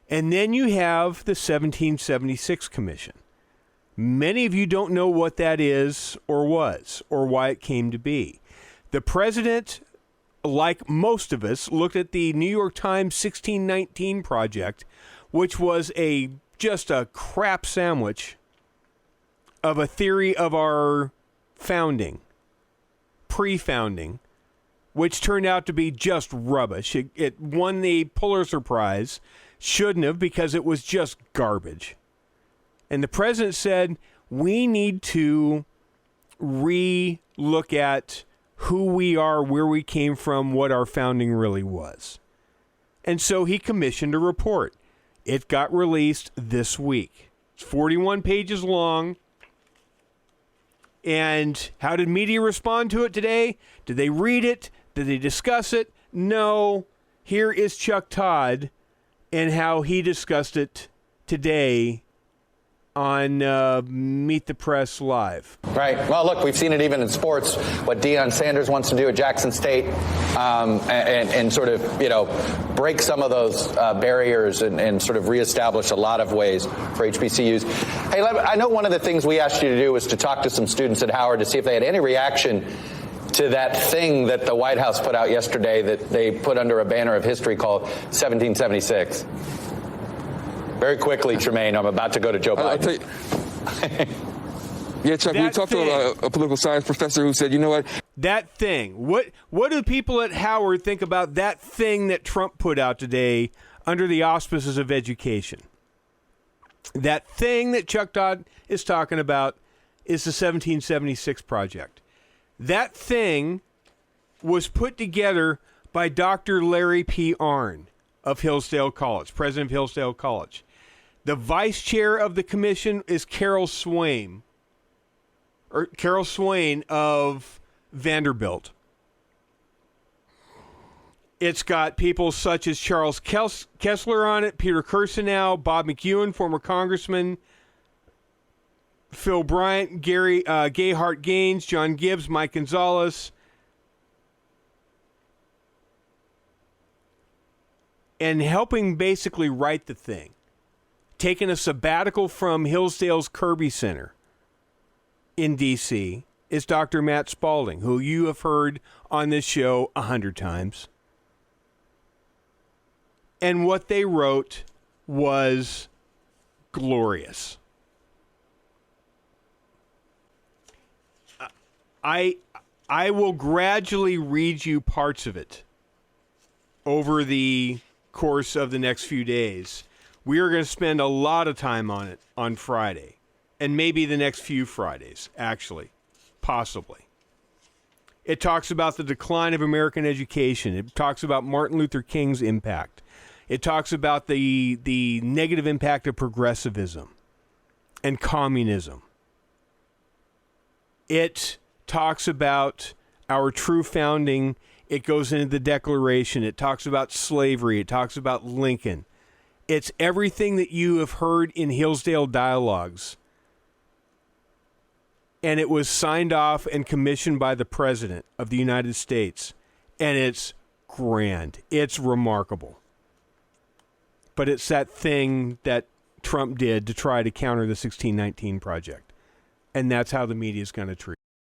And then you have the 1776 Commission. Many of you don't know what that is or was or why it came to be. The president, like most of us, looked at the New York Times 1619 Project, which was just a crap sandwich of a theory of our founding, pre-founding, which turned out to be just rubbish. It won the Pulitzer Prize. Shouldn't have, because it was just garbage. And the president said, we need to re-look at who we are, where we came from, what our founding really was. And so he commissioned a report. It got released this week. It's 41 pages long. And how did media respond to it today? Did they read it? Did they discuss it? No. Here is Chuck Todd and how he discussed it today on Meet the Press Live. Right. Well, look, we've seen it even in sports, what Deion Sanders wants to do at Jackson State, and sort of, break some of those barriers and sort of reestablish a lot of ways for HBCUs. Hey, I know one of the things we asked you to do was to talk to some students at Howard to see if they had any reaction to that thing that the White House put out yesterday that they put under a banner of history called 1776. Very quickly, Tremaine, I'm about to go to Joe Biden. Yeah, Chuck, we talked to a political science professor who said, you know what? That thing. What do people at Howard think about that thing that Trump put out today under the auspices of education? That thing that Chuck Todd is talking about is the 1776 Project. That thing was put together by Dr. Larry P. Arnn of Hillsdale College, president of Hillsdale College. The vice chair of the commission is Carol Swain of Vanderbilt. It's got people such as Charles Kessler on it, Peter Kirsanow, Bob McEwen, former congressman, Phil Bryant, Gay Hart Gaines, John Gibbs, Mike Gonzalez. And helping basically write the thing. Taking a sabbatical from Hillsdale's Kirby Center in D.C. is Dr. Matt Spalding, who you have heard on this show 100 times. And what they wrote was glorious. I will gradually read you parts of it over the course of the next few days. We are going to spend a lot of time on it on Friday, and maybe the next few Fridays, actually, possibly. It talks about the decline of American education. It talks about Martin Luther King's impact. It talks about the negative impact of progressivism and communism. It talks about our true founding. It goes into the Declaration. It talks about slavery. It talks about Lincoln. It's everything that you have heard in Hillsdale Dialogues. And it was signed off and commissioned by the President of the United States. And it's grand. It's remarkable. But it's that thing that Trump did to try to counter the 1619 Project. And that's how the media is going to treat it.